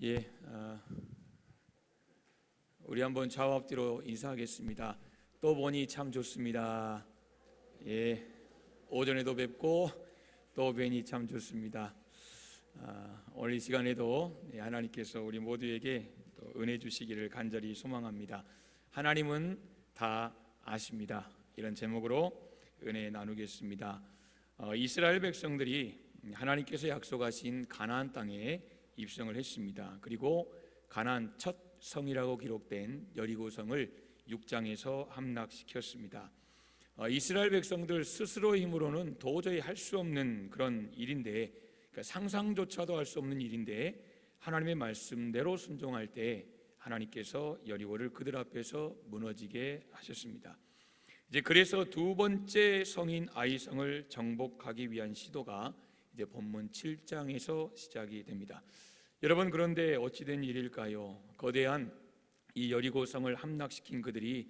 예, 우리 한번 좌우 앞뒤로 인사하겠습니다. 또 보니 참 좋습니다. 예, 오전에도 뵙고 또 뵈니 참 좋습니다. 오늘 이 시간에도 하나님께서 우리 모두에게 또 은혜 주시기를 간절히 소망합니다. 하나님은 다 아십니다. 이런 제목으로 은혜 나누겠습니다. 이스라엘 백성들이 하나님께서 약속하신 가나안 땅에 입성을 했습니다. 그리고 가나안 첫 성이라고 기록된 여리고성을 6장에서 함락시켰습니다. 이스라엘 백성들 스스로의 힘으로는 도저히 할 수 없는 그런 일인데, 그러니까 상상조차도 할 수 없는 일인데 하나님의 말씀대로 순종할 때 하나님께서 여리고를 그들 앞에서 무너지게 하셨습니다. 이제 그래서 두 번째 성인 아이성을 정복하기 위한 시도가 이제 본문 7장에서 시작이 됩니다. 여러분, 그런데 어찌된 일일까요? 거대한 이 여리고성을 함락시킨 그들이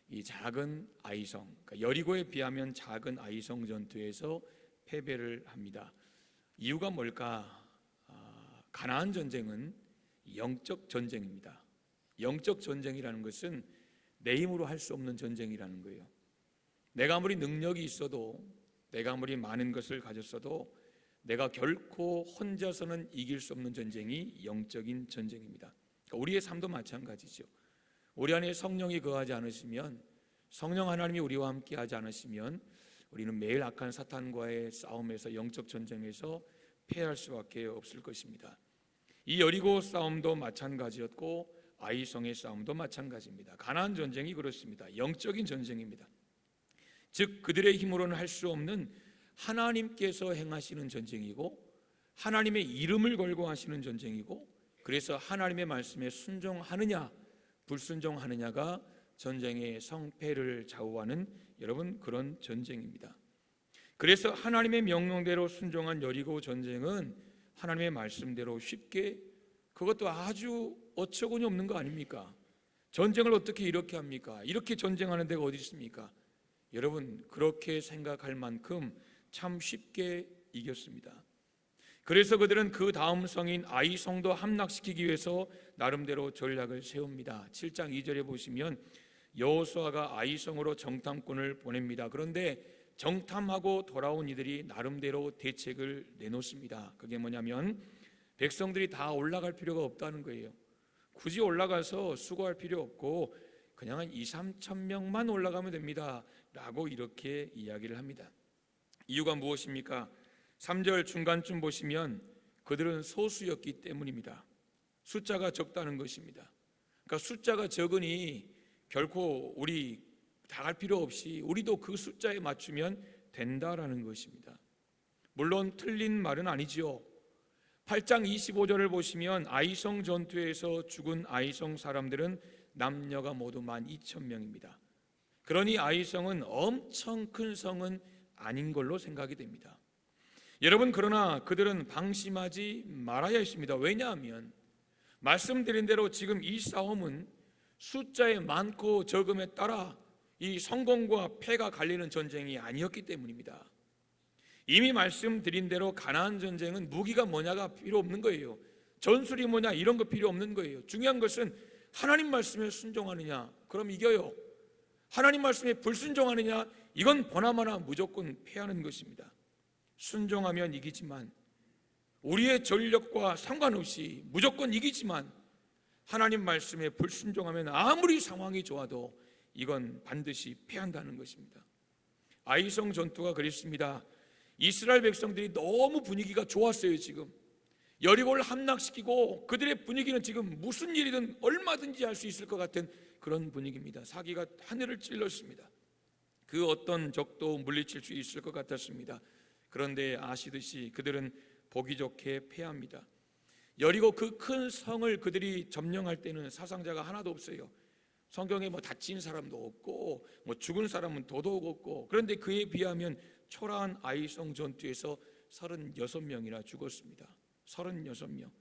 이 작은 아이성, 그러니까 여리고에 비하면 작은 아이성 전투에서 패배를 합니다. 이유가 뭘까? 가나안 전쟁은 영적 전쟁입니다. 영적 전쟁이라는 것은 내 힘으로 할 수 없는 전쟁이라는 거예요. 내가 아무리 능력이 있어도, 내가 아무리 많은 것을 가졌어도 내가 결코 혼자서는 이길 수 없는 전쟁이 영적인 전쟁입니다. 그러니까 우리의 삶도 마찬가지죠. 우리 안에 성령이 거하지 않으시면, 성령 하나님이 우리와 함께 하지 않으시면 우리는 매일 악한 사탄과의 싸움에서, 영적 전쟁에서 패할 수밖에 없을 것입니다. 이 여리고 싸움도 마찬가지였고 아이성의 싸움도 마찬가지입니다. 가나안 전쟁이 그렇습니다. 영적인 전쟁입니다. 즉 그들의 힘으로는 할 수 없는 하나님께서 행하시는 전쟁이고, 하나님의 이름을 걸고 하시는 전쟁이고, 그래서 하나님의 말씀에 순종하느냐 불순종하느냐가 전쟁의 성패를 좌우하는, 여러분, 그런 전쟁입니다. 그래서 하나님의 명령대로 순종한 여리고 전쟁은 하나님의 말씀대로 쉽게, 그것도 아주 어처구니 없는 거 아닙니까? 전쟁을 어떻게 이렇게 합니까? 이렇게 전쟁하는 데가 어디 있습니까? 여러분, 그렇게 생각할 만큼 참 쉽게 이겼습니다. 그래서 그들은 그 다음 성인 아이성도 함락시키기 위해서 나름대로 전략을 세웁니다. 7장 2절에 보시면 여호수아가 아이성으로 정탐꾼을 보냅니다. 그런데 정탐하고 돌아온 이들이 나름대로 대책을 내놓습니다. 그게 뭐냐면 백성들이 다 올라갈 필요가 없다는 거예요. 굳이 올라가서 수고할 필요 없고 그냥 한 2, 3천 명만 올라가면 됩니다 라고 이렇게 이야기를 합니다. 이유가 무엇입니까? 3절 중간쯤 보시면 그들은 소수였기 때문입니다. 숫자가 적다는 것입니다. 그러니까 숫자가 적으니 결코 우리 다 갈 필요 없이 우리도 그 숫자에 맞추면 된다라는 것입니다. 물론 틀린 말은 아니지요. 8장 25절을 보시면 아이성 전투에서 죽은 아이성 사람들은 남녀가 모두 12,000명입니다. 그러니 아이성은 엄청 큰 성은 아닌 걸로 생각이 됩니다. 여러분, 그러나 그들은 방심하지 말아야 했습니다. 왜냐하면 말씀드린 대로 지금 이 싸움은 숫자의 많고 적음에 따라 이 성공과 패가 갈리는 전쟁이 아니었기 때문입니다. 이미 말씀드린 대로 가나안 전쟁은 무기가 뭐냐가 필요 없는 거예요. 전술이 뭐냐 이런 거 필요 없는 거예요. 중요한 것은 하나님 말씀에 순종하느냐, 그럼 이겨요. 하나님 말씀에 불순종하느냐, 이건 보나마나 무조건 패하는 것입니다. 순종하면 이기지만, 우리의 전력과 상관없이 무조건 이기지만, 하나님 말씀에 불순종하면 아무리 상황이 좋아도 이건 반드시 패한다는 것입니다. 아이성 전투가 그랬습니다. 이스라엘 백성들이 너무 분위기가 좋았어요. 지금 여리고를 함락시키고 그들의 분위기는 지금 무슨 일이든 얼마든지 할 수 있을 것 같은 그런 분위기입니다. 사기가 하늘을 찔렀습니다. 그 어떤 적도 물리칠 수 있을 것 같았습니다. 그런데 아시듯이 그들은 보기 좋게 패합니다. 여리고 그 큰 성을 그들이 점령할 때는 사상자가 하나도 없어요. 성경에 다친 사람도 없고 죽은 사람은 더더욱 없고, 그런데 그에 비하면 초라한 아이성 전투에서 36명이나 죽었습니다. 36명.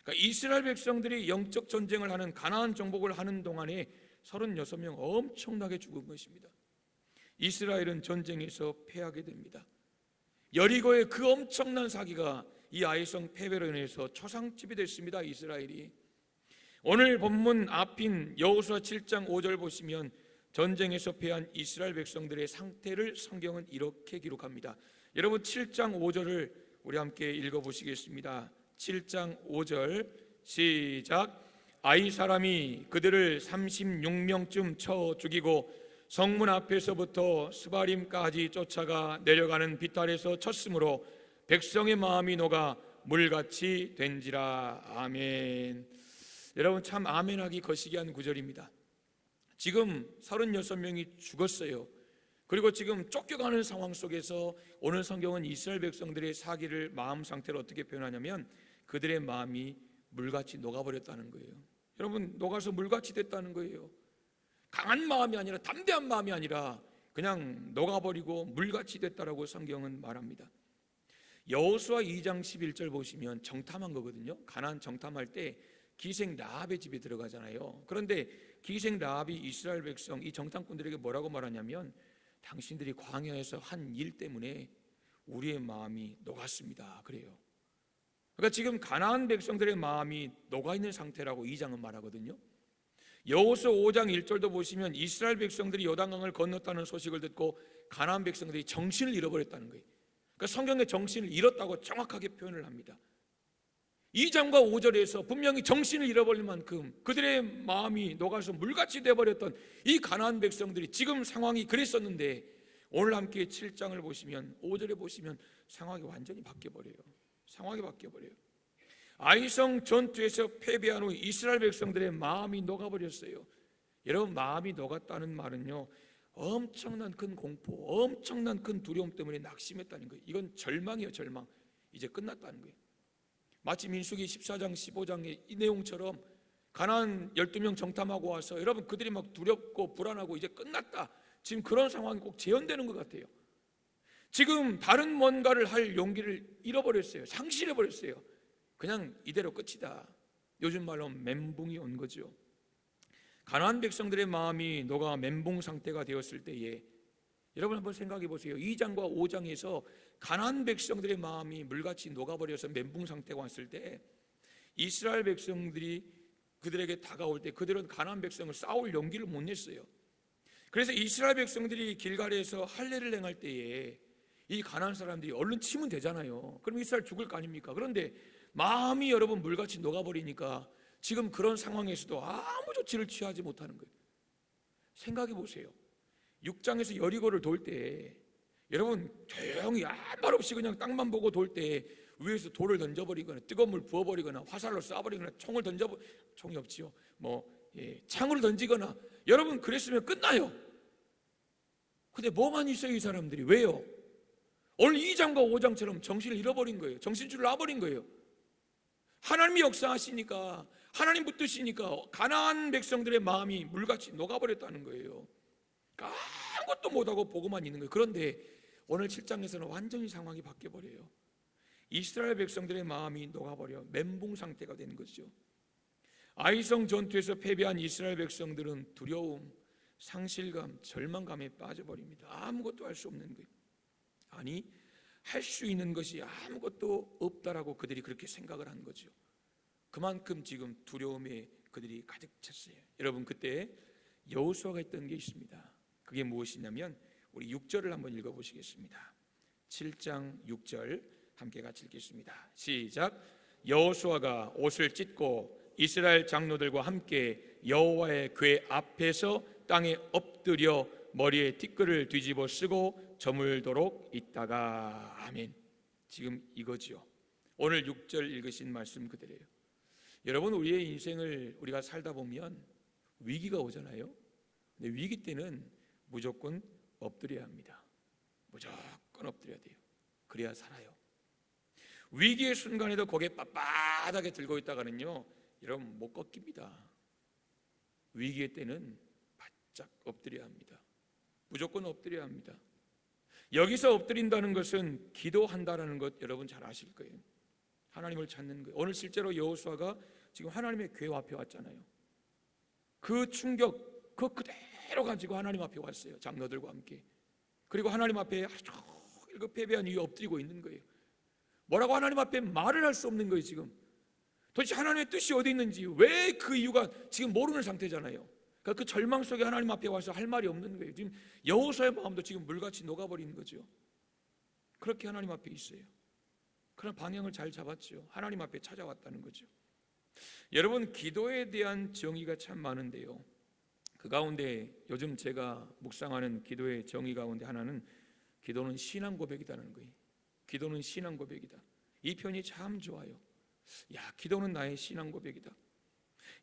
그러니까 이스라엘 백성들이 영적 전쟁을 하는, 가나안 정복을 하는 동안에 36명 엄청나게 죽은 것입니다. 이스라엘은 전쟁에서 패하게 됩니다. 여리고의 그 엄청난 사기가 이 아이성 패배로 인해서 초상집이 됐습니다. 이스라엘이. 오늘 본문 앞인 여호수아 7장 5절 보시면 전쟁에서 패한 이스라엘 백성들의 상태를 성경은 이렇게 기록합니다. 여러분 7장 5절을 우리 함께 읽어보시겠습니다. 7장 5절 시작. 아이 사람이 그들을 36명쯤 쳐 죽이고 성문 앞에서부터 스바림까지 쫓아가 내려가는 비탈에서 쳤으므로 백성의 마음이 녹아 물같이 된지라. 아멘. 여러분 참 아멘하기 거시기한 구절입니다. 지금 36명이 죽었어요. 그리고 지금 쫓겨가는 상황 속에서 오늘 성경은 이스라엘 백성들의 사기를 마음 상태로 어떻게 표현하냐면 그들의 마음이 물같이 녹아버렸다는 거예요. 여러분 녹아서 물같이 됐다는 거예요. 강한 마음이 아니라 담대한 마음이 아니라 그냥 녹아버리고 물같이 됐다라고 성경은 말합니다. 여호수아 2장 11절 보시면 정탐한 거거든요. 가나안 정탐할 때 기생 라합의 집에 들어가잖아요. 그런데 기생 라합이 이스라엘 백성 이 정탐꾼들에게 뭐라고 말하냐면 당신들이 광야에서 한 일 때문에 우리의 마음이 녹았습니다. 그래요. 그러니까 지금 가나안 백성들의 마음이 녹아있는 상태라고 2장은 말하거든요. 여호수아 5장 1절도 보시면 이스라엘 백성들이 요단강을 건넜다는 소식을 듣고 가나안 백성들이 정신을 잃어버렸다는 거예요. 그러니까 성경의 정신을 잃었다고 정확하게 표현을 합니다. 2장과 5절에서 분명히 정신을 잃어버릴 만큼 그들의 마음이 녹아서 물같이 되어버렸던 이 가나안 백성들이 지금 상황이 그랬었는데 오늘 함께 7장을 보시면 5절에 보시면 상황이 완전히 바뀌어버려요. 상황이 바뀌어버려요. 아이성 전투에서 패배한 후 이스라엘 백성들의 마음이 녹아버렸어요. 여러분 마음이 녹았다는 말은요 엄청난 큰 공포, 엄청난 큰 두려움 때문에 낙심했다는 거예요. 이건 절망이에요. 절망. 이제 끝났다는 거예요. 마치 민수기 14장 15장의 이 내용처럼 가나안 12명 정탐하고 와서 여러분 그들이 막 두렵고 불안하고 이제 끝났다, 지금 그런 상황이 꼭 재현되는 것 같아요. 지금 다른 뭔가를 할 용기를 잃어버렸어요. 상실해버렸어요. 그냥 이대로 끝이다. 요즘 말로 멘붕이 온 거죠. 가나안 백성들의 마음이 녹아 멘붕 상태가 되었을 때에 여러분 한번 생각해 보세요. 2장과 5장에서 가나안 백성들의 마음이 물같이 녹아버려서 멘붕 상태가 왔을 때 이스라엘 백성들이 그들에게 다가올 때 그들은 가나안 백성을 싸울 용기를 못 냈어요. 그래서 이스라엘 백성들이 길갈에서 할례를 행할 때에 이 가나안 사람들이 얼른 치면 되잖아요. 그럼 이스라엘 죽을 거 아닙니까? 그런데 마음이 여러분 물같이 녹아버리니까 지금 그런 상황에서도 아무 조치를 취하지 못하는 거예요. 생각해 보세요. 6장에서 여리고를 돌 때 여러분 조용히 아무 말 없이 그냥 땅만 보고 돌 때 위에서 돌을 던져버리거나 뜨거운 물 부어버리거나 화살로 쏴버리거나 총을 총이 없지요. 창으로 던지거나 여러분 그랬으면 끝나요. 근데 뭐만 있어요 이 사람들이. 왜요? 오늘 2장과 5장처럼 정신을 잃어버린 거예요. 정신줄을 놔버린 거예요. 하나님이 역사하시니까 하나님 붙드시니까 가나안 백성들의 마음이 물같이 녹아버렸다는 거예요. 아무것도 못하고 보고만 있는 거예요. 그런데 오늘 7장에서는 완전히 상황이 바뀌어버려요. 이스라엘 백성들의 마음이 녹아버려 멘붕 상태가 되는 거죠. 아이성 전투에서 패배한 이스라엘 백성들은 두려움, 상실감, 절망감에 빠져버립니다. 아무것도 할 수 없는 거예요. 아니 할 수 있는 것이 아무것도 없다라고 그들이 그렇게 생각을 한 거죠. 그만큼 지금 두려움에 그들이 가득 찼어요. 여러분 그때 여호수아가 했던 게 있습니다. 그게 무엇이냐면 우리 6절을 한번 읽어보시겠습니다. 7장 6절 함께 같이 읽겠습니다. 시작. 여호수아가 옷을 찢고 이스라엘 장로들과 함께 여호와의 궤 앞에서 땅에 엎드려 머리에 티끌을 뒤집어 쓰고 저물도록 있다가. 아멘. 지금 이거죠. 오늘 6절 읽으신 말씀 그대로예요. 여러분 우리의 인생을 우리가 살다 보면 위기가 오잖아요. 근데 위기 때는 무조건 엎드려야 합니다. 무조건 엎드려야 돼요. 그래야 살아요. 위기의 순간에도 고개 빳빳하게 들고 있다가는요 여러분 못 꺾입니다. 위기의 때는 바짝 엎드려야 합니다. 무조건 엎드려야 합니다. 여기서 엎드린다는 것은 기도한다라는 것 여러분 잘 아실 거예요. 하나님을 찾는 거예요. 오늘 실제로 여호수아가 지금 하나님의 궤 앞에 왔잖아요. 그 충격 그대로 가지고 하나님 앞에 왔어요. 장로들과 함께. 그리고 하나님 앞에 하루 그 패배한 이유에 엎드리고 있는 거예요. 뭐라고 하나님 앞에 말을 할 수 없는 거예요. 지금 도대체 하나님의 뜻이 어디 있는지, 왜 그 이유가 지금 모르는 상태잖아요. 그러니까 그 절망 속에 하나님 앞에 와서 할 말이 없는 거예요. 지금 여호수아의 마음도 지금 물같이 녹아버리는 거죠. 그렇게 하나님 앞에 있어요. 그런 방향을 잘 잡았죠. 하나님 앞에 찾아왔다는 거죠. 여러분, 기도에 대한 정의가 참 많은데요, 그 가운데 요즘 제가 묵상하는 기도의 정의 가운데 하나는 기도는 신앙 고백이라는 거예요. 기도는 신앙 고백이다. 이 표현이 참 좋아요. 야, 기도는 나의 신앙 고백이다.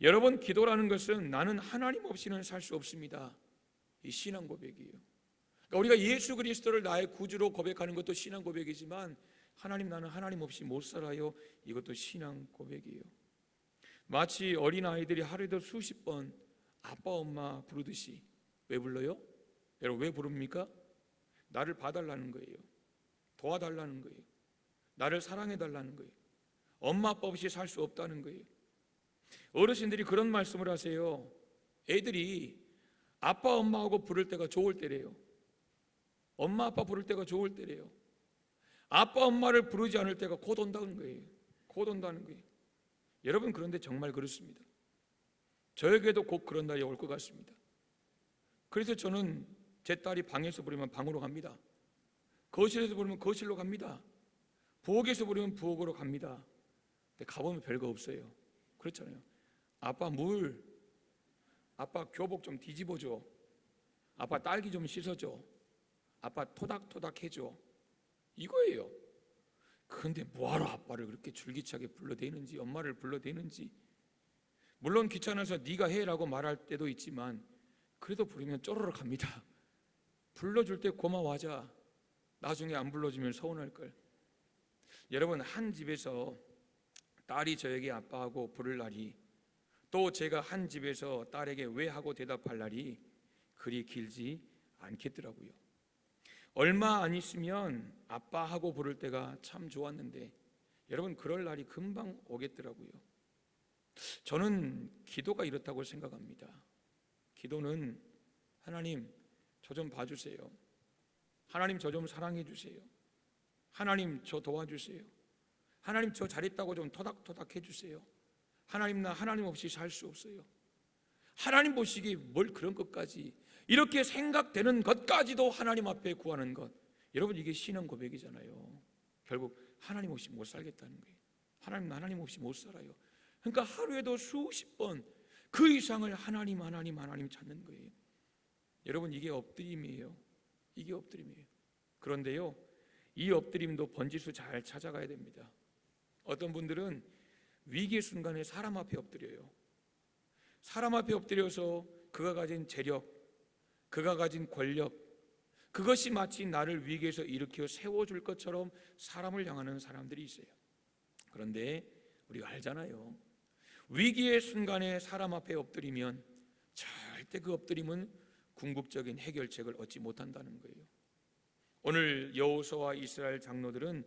여러분, 기도라는 것은 나는 하나님 없이는 살 수 없습니다, 이 신앙 고백이에요. 그러니까 우리가 예수 그리스도를 나의 구주로 고백하는 것도 신앙 고백이지만, 하나님, 나는 하나님 없이 못 살아요, 이것도 신앙 고백이에요. 마치 어린아이들이 하루에도 수십 번 아빠 엄마 부르듯이. 왜 불러요? 여러분, 왜 부릅니까? 나를 봐달라는 거예요. 도와달라는 거예요. 나를 사랑해달라는 거예요. 엄마 아빠 없이 살 수 없다는 거예요. 어르신들이 그런 말씀을 하세요. 애들이 아빠 엄마하고 부를 때가 좋을 때래요. 엄마 아빠 부를 때가 좋을 때래요. 아빠 엄마를 부르지 않을 때가 곧 온다는 거예요. 곧 온다는 거예요. 여러분, 그런데 정말 그렇습니다. 저에게도 곧 그런 날이 올 것 같습니다. 그래서 저는 제 딸이 방에서 부르면 방으로 갑니다. 거실에서 부르면 거실로 갑니다. 부엌에서 부르면 부엌으로 갑니다. 근데 가보면 별거 없어요. 그렇잖아요. 아빠 물, 아빠 교복 좀 뒤집어줘, 아빠 딸기 좀 씻어줘, 아빠 토닥토닥 해줘, 이거예요. 그런데 뭐하러 아빠를 그렇게 줄기차게 불러대는지, 엄마를 불러대는지. 물론 귀찮아서 네가 해라고 말할 때도 있지만 그래도 부르면 쪼르르 갑니다. 불러줄 때 고마워하자. 나중에 안 불러주면 서운할걸. 여러분, 한 집에서 딸이 저에게 아빠하고 부를 날이, 또 제가 한 집에서 딸에게 왜 하고 대답할 날이 그리 길지 않겠더라고요. 얼마 안 있으면 아빠하고 부를 때가 참 좋았는데 여러분, 그럴 날이 금방 오겠더라고요. 저는 기도가 이렇다고 생각합니다. 기도는 하나님, 저 좀 봐주세요. 하나님, 저 좀 사랑해 주세요. 하나님, 저 도와주세요. 하나님, 저 잘했다고 좀 토닥토닥 해주세요. 하나님, 나 하나님 없이 살 수 없어요. 하나님 보시기 뭘 그런 것까지, 이렇게 생각되는 것까지도 하나님 앞에 구하는 것, 여러분, 이게 신앙 고백이잖아요. 결국 하나님 없이 못 살겠다는 거예요. 하나님, 나 하나님 없이 못 살아요. 그러니까 하루에도 수십 번 그 이상을 하나님 하나님 하나님 찾는 거예요. 여러분, 이게 엎드림이에요. 이게 엎드림이에요. 그런데요, 이 엎드림도 번지수 잘 찾아가야 됩니다. 어떤 분들은 위기의 순간에 사람 앞에 엎드려요. 사람 앞에 엎드려서 그가 가진 재력, 그가 가진 권력, 그것이 마치 나를 위기에서 일으켜 세워줄 것처럼 사람을 향하는 사람들이 있어요. 그런데 우리가 알잖아요. 위기의 순간에 사람 앞에 엎드리면 절대 그 엎드림은 궁극적인 해결책을 얻지 못한다는 거예요. 오늘 여호수아와 이스라엘 장로들은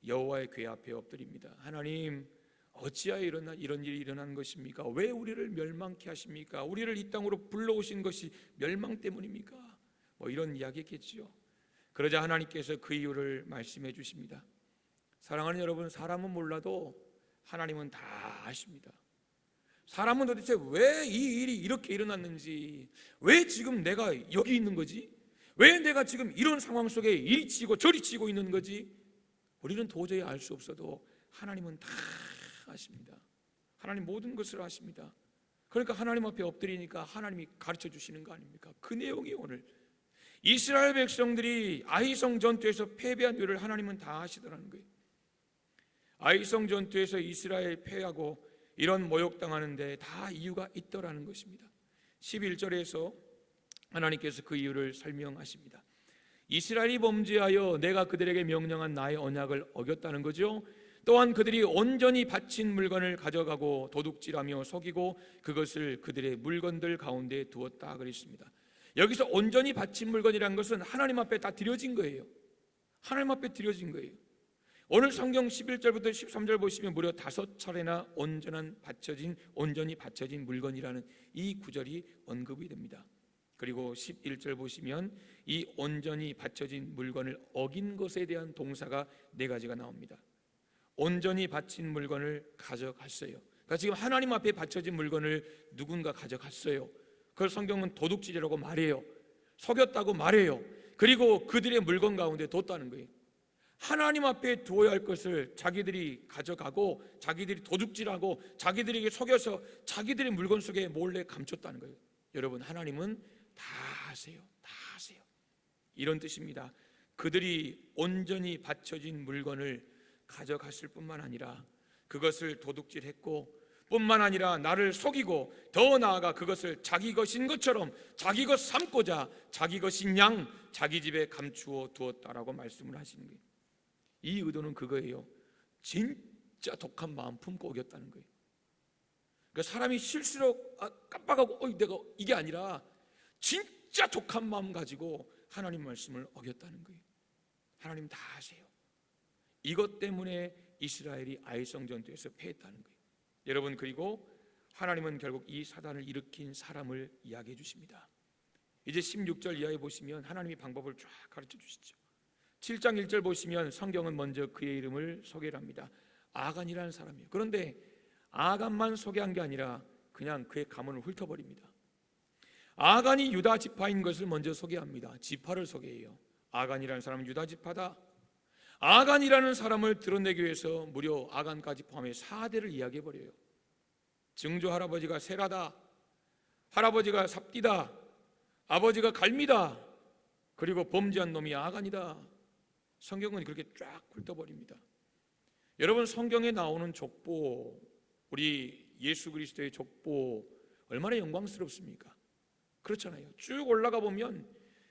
여호와의 궤 앞에 엎드립니다. 하나님, 어찌하여 이런 일이 일어난 것입니까? 왜 우리를 멸망케 하십니까? 우리를 이 땅으로 불러오신 것이 멸망 때문입니까? 뭐 이런 이야기겠지요. 그러자 하나님께서 그 이유를 말씀해 주십니다. 사랑하는 여러분, 사람은 몰라도 하나님은 다 아십니다. 사람은 도대체 왜 이 일이 이렇게 일어났는지, 왜 지금 내가 여기 있는 거지? 왜 내가 지금 이런 상황 속에 이리 치고 저리 치고 있는 거지? 우리는 도저히 알 수 없어도 하나님은 다 아십니다. 하나님 모든 것을 아십니다. 그러니까 하나님 앞에 엎드리니까 하나님이 가르쳐 주시는 거 아닙니까? 그 내용이 오늘 이스라엘 백성들이 아이성 전투에서 패배한 이유를 하나님은 다 아시더라는 거예요. 아이성 전투에서 이스라엘 패하고 이런 모욕당하는데 다 이유가 있더라는 것입니다. 11절에서 하나님께서 그 이유를 설명하십니다. 이스라엘이 범죄하여 내가 그들에게 명령한 나의 언약을 어겼다는 거죠. 또한 그들이 온전히 바친 물건을 가져가고 도둑질하며 속이고 그것을 그들의 물건들 가운데 두었다 그랬습니다. 여기서 온전히 바친 물건이라는 것은 하나님 앞에 다 드려진 거예요. 하나님 앞에 드려진 거예요. 오늘 성경 11절부터 13절 보시면 무려 5차례나 온전히 바쳐진 물건이라는 이 구절이 언급이 됩니다. 그리고 11절 보시면 이 온전히 바쳐진 물건을 어긴 것에 대한 동사가 4가지가 나옵니다. 온전히 바친 물건을 가져갔어요. 그러니까 지금 하나님 앞에 바쳐진 물건을 누군가 가져갔어요. 그걸 성경은 도둑질이라고 말해요. 속였다고 말해요. 그리고 그들의 물건 가운데 뒀다는 거예요. 하나님 앞에 두어야 할 것을 자기들이 가져가고 자기들이 도둑질하고 자기들에게 속여서 자기들의 물건 속에 몰래 감췄다는 거예요. 여러분, 하나님은 다 아세요. 다 아세요. 이런 뜻입니다. 그들이 온전히 바쳐진 물건을 가져갔을 뿐만 아니라 그것을 도둑질했고 뿐만 아니라 나를 속이고 더 나아가 그것을 자기 것인 것처럼 자기 것 삼고자 자기 것인 양 자기 집에 감추어 두었다라고 말씀을 하시는 거예요. 이 의도는 그거예요. 진짜 독한 마음 품고 어겼다는 거예요. 그러니까 사람이 실수로 깜빡하고 내가 이게 아니라 진짜 독한 마음 가지고 하나님 말씀을 어겼다는 거예요. 하나님 다 아세요. 이것 때문에 이스라엘이 아이성 전투에서 패했다는 거예요. 여러분, 그리고 하나님은 결국 이 사단을 일으킨 사람을 이야기해 주십니다. 이제 16절 이하에 보시면 하나님이 방법을 쫙 가르쳐 주시죠. 7장 1절 보시면 성경은 먼저 그의 이름을 소개를 합니다. 아간이라는 사람이에요. 그런데 아간만 소개한 게 아니라 그냥 그의 가문을 훑어버립니다. 아간이 유다 지파인 것을 먼저 소개합니다. 지파를 소개해요. 아간이라는 사람은 유다 지파다. 아간이라는 사람을 드러내기 위해서 무려 아간까지 포함해 4대를 이야기해버려요. 증조 할아버지가 세라다, 할아버지가 삽디다, 아버지가 갈미다, 그리고 범죄한 놈이 아간이다. 성경은 그렇게 쫙 훑어버립니다. 여러분, 성경에 나오는 족보, 우리 예수 그리스도의 족보 얼마나 영광스럽습니까? 그렇잖아요. 쭉 올라가 보면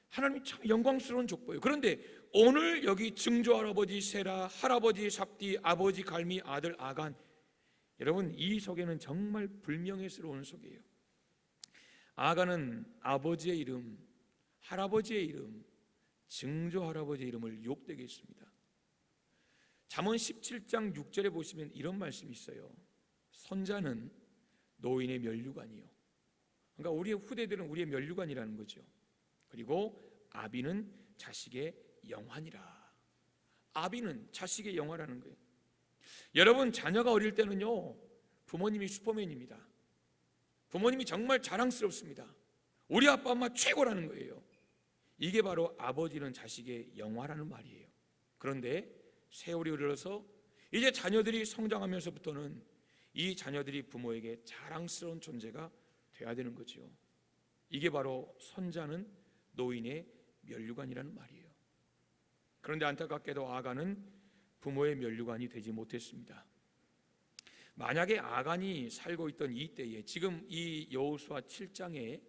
하나님이 참 영광스러운 족보예요. 그런데 오늘 여기 증조 할아버지 세라, 할아버지 삽디, 아버지 갈미, 아들 아간, 여러분 이 속에는 정말 불명예스러운 속이에요. 아간은 아버지의 이름, 할아버지의 이름, 증조 할아버지의 이름을 욕되게 했습니다. 잠언 17장 6절에 보시면 이런 말씀이 있어요. 손자는 노인의 면류관이요. 그러니까 우리의 후대들은 우리의 면류관이라는 거죠. 그리고 아비는 자식의 영환이라. 아비는 자식의 영화라는 거예요. 여러분, 자녀가 어릴 때는요 부모님이 슈퍼맨입니다. 부모님이 정말 자랑스럽습니다. 우리 아빠 엄마 최고라는 거예요. 이게 바로 아버지는 자식의 영화라는 말이에요. 그런데 세월이 흘러서 이제 자녀들이 성장하면서부터는 이 자녀들이 부모에게 자랑스러운 존재가 돼야 되는 거죠. 이게 바로 손자는 노인의 면류관이라는 말이에요. 그런데 안타깝게도 아간은 부모의 면류관이 되지 못했습니다. 만약에 아간이 살고 있던 이 때에 지금 이 여호수아 7장에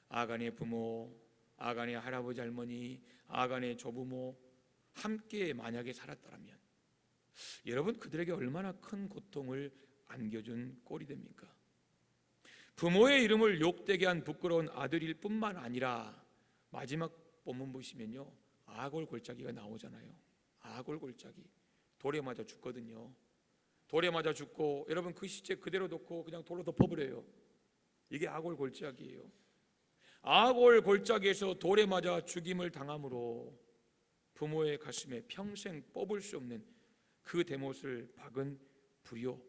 아간의 부모, 아간의 할아버지 할머니, 아간의 조부모 함께 만약에 살았다면 여러분 그들에게 얼마나 큰 고통을 안겨준 꼴이 됩니까? 부모의 이름을 욕되게 한 부끄러운 아들일 뿐만 아니라 마지막 본문 보시면요 아골 골짜기가 나오잖아요. 아골 골짜기 돌에 맞아 죽거든요. 돌에 맞아 죽고 여러분 그 시체 그대로 놓고 그냥 돌로 덮어버려요. 이게 아골 골짜기예요. 아골 골짜기에서 돌에 맞아 죽임을 당함으로 부모의 가슴에 평생 뽑을 수 없는 그 대못을 박은 불효,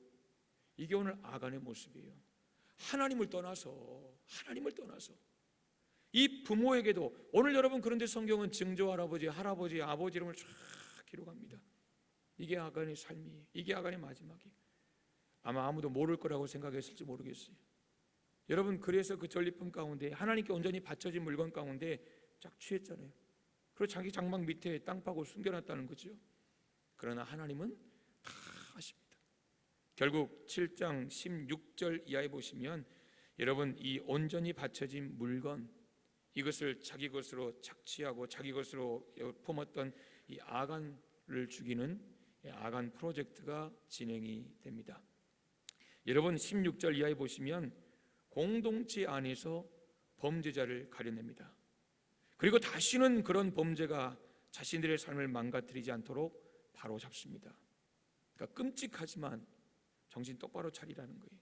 이게 오늘 아간의 모습이에요. 하나님을 떠나서 이 부모에게도 오늘 여러분 그런데 성경은 증조 할아버지, 할아버지, 아버지 이름을 쫙 기록합니다. 이게 아간의 삶이에요. 이게 아간의 마지막이에요. 아마 아무도 모를 거라고 생각했을지 모르겠어요. 여러분 그래서 그 전리품 가운데 하나님께 온전히 바쳐진 물건 가운데 쫙 취했잖아요. 그리고 자기 장막 밑에 땅 파고 숨겨놨다는 거죠. 그러나 하나님은 다 아십니다. 결국 7장 16절 이하에 보시면 여러분 이 온전히 바쳐진 물건 이것을 자기 것으로 착취하고 자기 것으로 품었던 이 아간을 죽이는 아간 프로젝트가 진행이 됩니다. 여러분 16절 이하에 보시면 공동체 안에서 범죄자를 가려냅니다. 그리고 다시는 그런 범죄가 자신들의 삶을 망가뜨리지 않도록 바로 잡습니다. 그러니까 끔찍하지만 정신 똑바로 차리라는 거예요.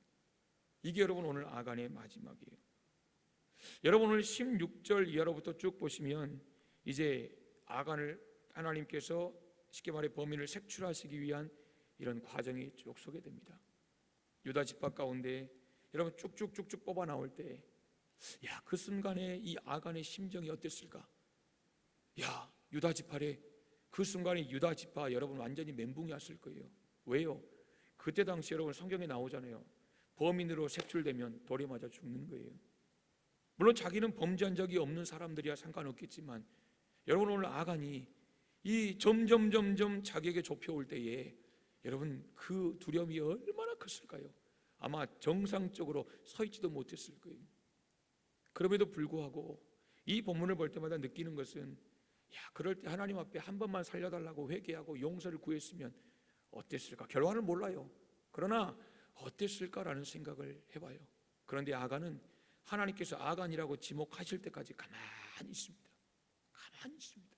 이게 여러분 오늘 아간의 마지막이에요. 여러분 오늘 16절 이하로부터 쭉 보시면 이제 아간을 하나님께서 쉽게 말해 범인을 색출하시기 위한 이런 과정이 쭉 소개됩니다. 유다 지파 가운데 여러분 쭉쭉쭉쭉 뽑아 나올 때, 야, 그 순간에 이 아간의 심정이 어땠을까? 야, 유다 지파래. 그 순간에 유다 지파 여러분 완전히 멘붕이 왔을 거예요. 왜요? 그때 당시 여러분 성경에 나오잖아요. 범인으로 색출되면 돌에 맞아 죽는 거예요. 물론 자기는 범죄한 적이 없는 사람들이야 상관없겠지만, 여러분 오늘 아간이 이 점점 자기에게 좁혀올 때에 여러분 그 두려움이 얼마나 컸을까요? 아마 정상적으로 서 있지도 못했을 거예요. 그럼에도 불구하고 이 본문을 볼 때마다 느끼는 것은, 야, 그럴 때 하나님 앞에 한 번만 살려달라고 회개하고 용서를 구했으면 어땠을까? 결과는 몰라요. 그러나 어땠을까라는 생각을 해봐요. 그런데 아간은 하나님께서 아간이라고 지목하실 때까지 가만히 있습니다. 가만히 있습니다.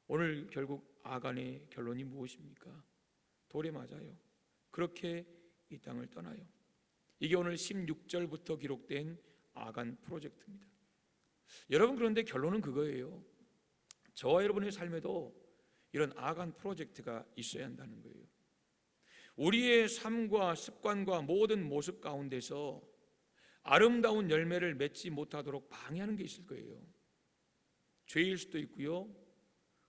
오늘 결국 아간의 결론이 무엇입니까? 돌에 맞아요. 그렇게 이 땅을 떠나요. 이게 오늘 16절부터 기록된 아간 프로젝트입니다. 여러분, 그런데 결론은 그거예요. 저와 여러분의 삶에도 이런 아간 프로젝트가 있어야 한다는 거예요. 우리의 삶과 습관과 모든 모습 가운데서 아름다운 열매를 맺지 못하도록 방해하는 게 있을 거예요. 죄일 수도 있고요,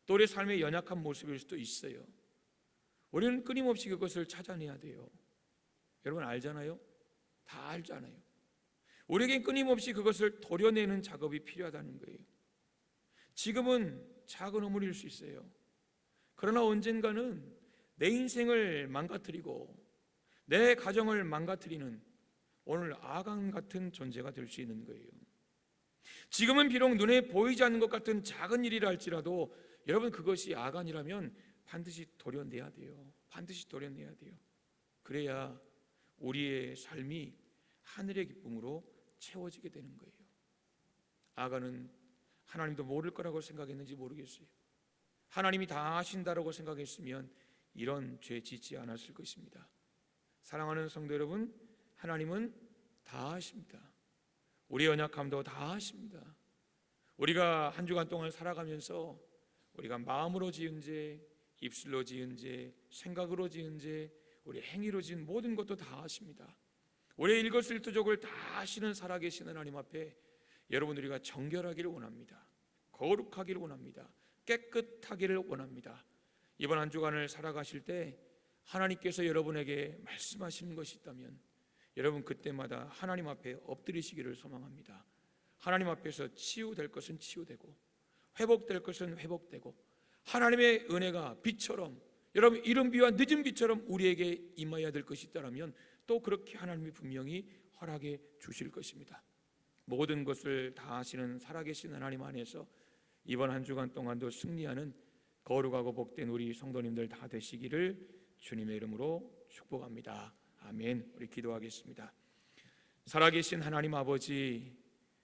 또 우리의 삶의 연약한 모습일 수도 있어요. 우리는 끊임없이 그것을 찾아내야 돼요. 여러분 알잖아요? 다 알잖아요. 우리에게 끊임없이 그것을 도려내는 작업이 필요하다는 거예요. 지금은 작은 허물일 수 있어요. 그러나 언젠가는 내 인생을 망가뜨리고 내 가정을 망가뜨리는 오늘 아간 같은 존재가 될 수 있는 거예요. 지금은 비록 눈에 보이지 않는 것 같은 작은 일이라 할지라도 여러분 그것이 아간이라면 반드시 도려내야 돼요. 반드시 도려내야 돼요. 그래야 우리의 삶이 하늘의 기쁨으로 채워지게 되는 거예요. 아간은 하나님도 모를 거라고 생각했는지 모르겠어요. 하나님이 다 아신다라고 생각했으면 이런 죄 짓지 않았을 것입니다. 사랑하는 성도 여러분, 하나님은 다 아십니다. 우리의 연약함도 다 아십니다. 우리가 한 주간 동안 살아가면서 우리가 마음으로 지은 죄, 입술로 지은 죄, 생각으로 지은 죄, 우리 행위로 지은 모든 것도 다 아십니다. 우리의 일거수일투족을 다 아시는 살아계신 하나님 앞에 여러분 우리가 정결하기를 원합니다. 거룩하기를 원합니다. 깨끗하기를 원합니다. 이번 한 주간을 살아가실 때 하나님께서 여러분에게 말씀하시는 것이 있다면 여러분 그때마다 하나님 앞에 엎드리시기를 소망합니다. 하나님 앞에서 치유될 것은 치유되고 회복될 것은 회복되고 하나님의 은혜가 비처럼, 여러분 이른 비와 늦은 비처럼 우리에게 임하여야 될 것이 있다면 또 그렇게 하나님이 분명히 허락해 주실 것입니다. 모든 것을 다 하시는 살아계신 하나님 안에서 이번 한 주간 동안도 승리하는 거룩하고 복된 우리 성도님들 다 되시기를 주님의 이름으로 축복합니다. 아멘. 우리 기도하겠습니다. 살아계신 하나님 아버지,